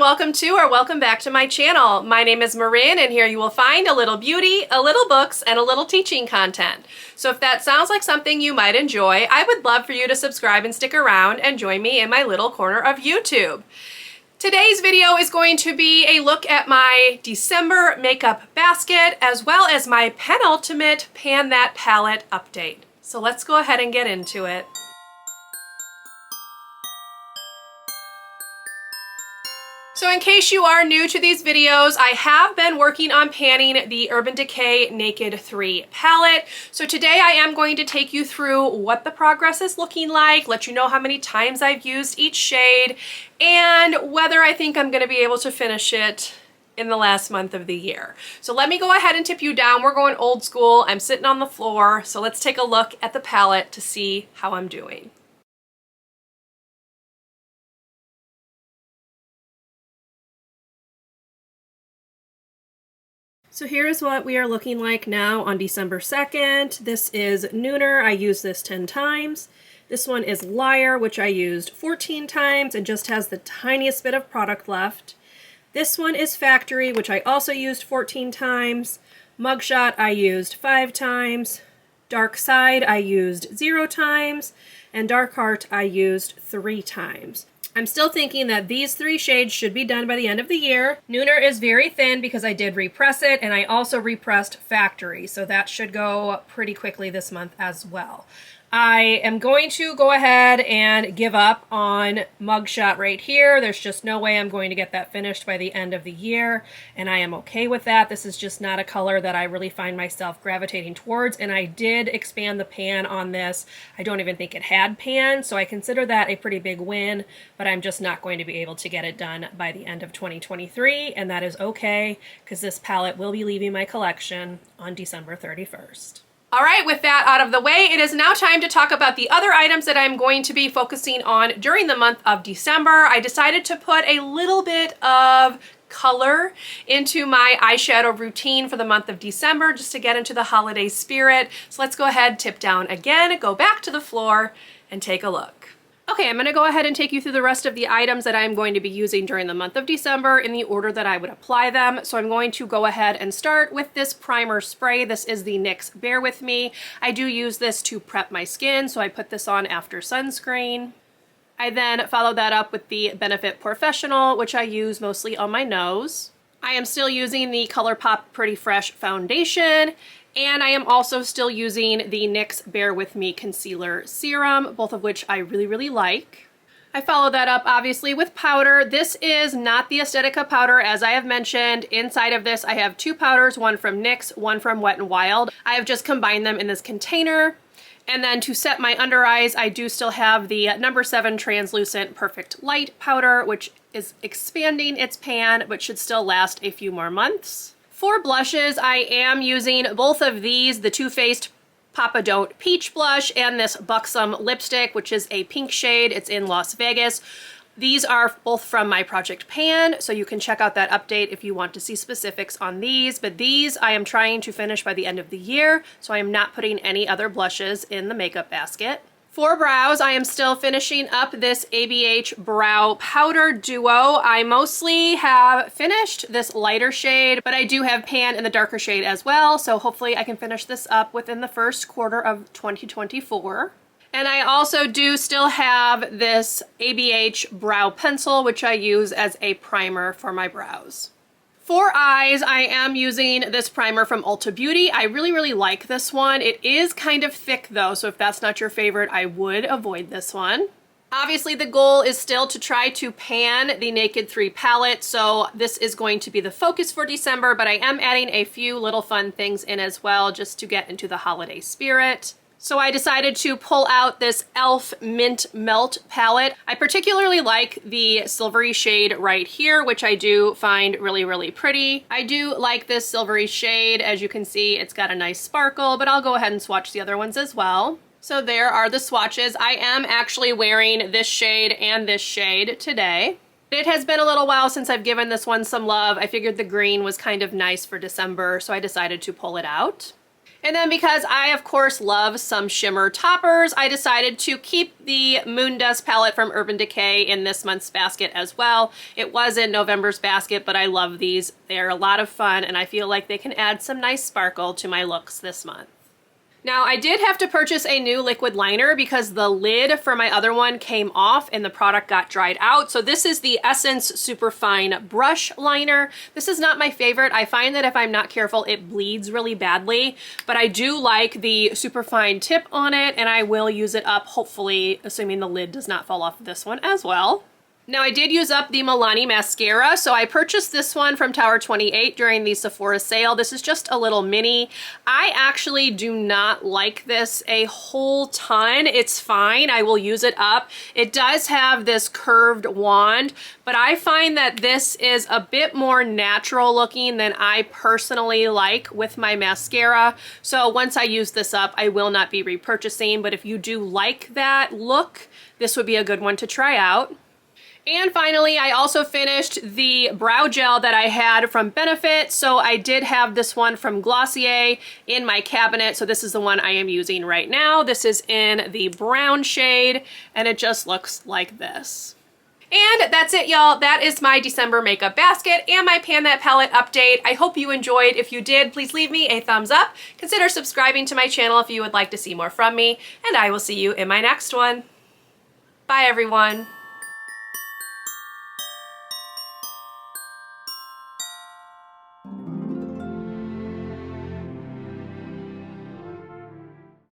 welcome to or welcome back to my channel. My name is Marin and here you will find a little beauty, a little books, and a little teaching content. So if that sounds like something you might enjoy, I would love for you to subscribe and stick around and join me in my little corner of YouTube. Today's video is going to be a look at my December makeup basket as well as my penultimate Pan That palette update. So let's go ahead and get into it. So in case you are new to these videos, I have been working on panning the Urban Decay Naked 3 palette. So today I am going to take you through what the progress is looking like, let you know how many times I've used each shade, and whether I think I'm going to be able to finish it in the last month of the year. So let me go ahead and tip you down. We're going old school. I'm sitting on the floor. So let's take a look at the palette to see how I'm doing. So here's what we are looking like now on December 2nd. This is Nooner. I used this 10 times. This one is Liar, which I used 14 times and just has the tiniest bit of product left. This one is Factory, which I also used 14 times. Mugshot I used 5 times. Dark Side I used 0 times. And Dark Heart I used 3 times. I'm still thinking that these 3 shades should be done by the end of the year. Nooner is very thin because I did repress it, and I also repressed Factory, so that should go pretty quickly this month as well. I am going to go ahead and give up on Mugshot right here. There's just no way I'm going to get that finished by the end of the year, and I am okay with that. This is just not a color that I really find myself gravitating towards, and I did expand the pan on this. I don't even think it had pan, so I consider that a pretty big win, but I'm just not going to be able to get it done by the end of 2023, and that is okay, because this palette will be leaving my collection on December 31st. All right, with that out of the way, it is now time to talk about the other items that I'm going to be focusing on during the month of December. I decided to put a little bit of color into my eyeshadow routine for the month of December just to get into the holiday spirit. So let's go ahead, tip down again, go back to the floor, and take a look. Okay, I'm going to go ahead and take you through the rest of the items that I'm going to be using during the month of December in the order that I would apply them. So I'm going to go ahead and start with this primer spray. This is the NYX Bear With Me. I do use this to prep my skin, so I put this on after sunscreen. I then follow that up with the Benefit Professional, which I use mostly on my nose. I am still using the ColourPop Pretty Fresh foundation, and I am also still using the NYX Bear With Me Concealer Serum, both of which I really like. I follow that up obviously with powder. This is not the Aesthetica powder, as I have mentioned. Inside of this I have 2 powders, one from NYX, one from Wet n Wild. I have just combined them in this container. And then to set my under eyes, I do still have the No. 7 Translucent Perfect Light powder, which is expanding its pan, but should still last a few more months. For blushes, I am using both of these, the Too Faced Papa Don't Peach Blush and this Buxom lipstick, which is a pink shade. It's in Las Vegas. These are both from my Project Pan, so you can check out that update if you want to see specifics on these. But these I am trying to finish by the end of the year, so I am not putting any other blushes in the makeup basket. For brows, I am still finishing up this ABH Brow Powder Duo. I mostly have finished this lighter shade, but I do have pan in the darker shade as well, so hopefully I can finish this up within the first quarter of 2024. And I also do still have this ABH Brow Pencil, which I use as a primer for my brows. For eyes, I am using this primer from Ulta Beauty. I really like this one. It is kind of thick though, so if that's not your favorite, I would avoid this one. Obviously, the goal is still to try to pan the Naked 3 palette, so this is going to be the focus for December, but I am adding a few little fun things in as well just to get into the holiday spirit. So I decided to pull out this e.l.f. Mint Melt palette. I particularly like the silvery shade right here, which I do find really pretty. I do like this silvery shade. As you can see, it's got a nice sparkle, but I'll go ahead and swatch the other ones as well. So there are the swatches. I am actually wearing this shade and this shade today. It has been a little while since I've given this one some love. I figured the green was kind of nice for December, so I decided to pull it out. And then because I, of course, love some shimmer toppers, I decided to keep the Moon Dust palette from Urban Decay in this month's basket as well. It was in November's basket, but I love these. They're a lot of fun, and I feel like they can add some nice sparkle to my looks this month. Now, I did have to purchase a new liquid liner because the lid for my other one came off and the product got dried out. So this is the Essence Superfine Brush Liner. This is not my favorite. I find that if I'm not careful, it bleeds really badly, but I do like the Superfine tip on it, and I will use it up, hopefully, assuming the lid does not fall off of this one as well. Now, I did use up the Milani mascara, so I purchased this one from Tower 28 during the Sephora sale. This is just a little mini. I actually do not like this a whole ton. It's fine. I will use it up. It does have this curved wand, but I find that this is a bit more natural looking than I personally like with my mascara. So once I use this up, I will not be repurchasing, but if you do like that look, this would be a good one to try out. And finally, I also finished the brow gel that I had from Benefit. So I did have this one from Glossier in my cabinet. So this is the one I am using right now. This is in the brown shade, and it just looks like this. And that's it, y'all. That is my December makeup basket and my Pan That palette update. I hope you enjoyed. If you did, please leave me a thumbs up. Consider subscribing to my channel if you would like to see more from me, and I will see you in my next one. Bye, everyone.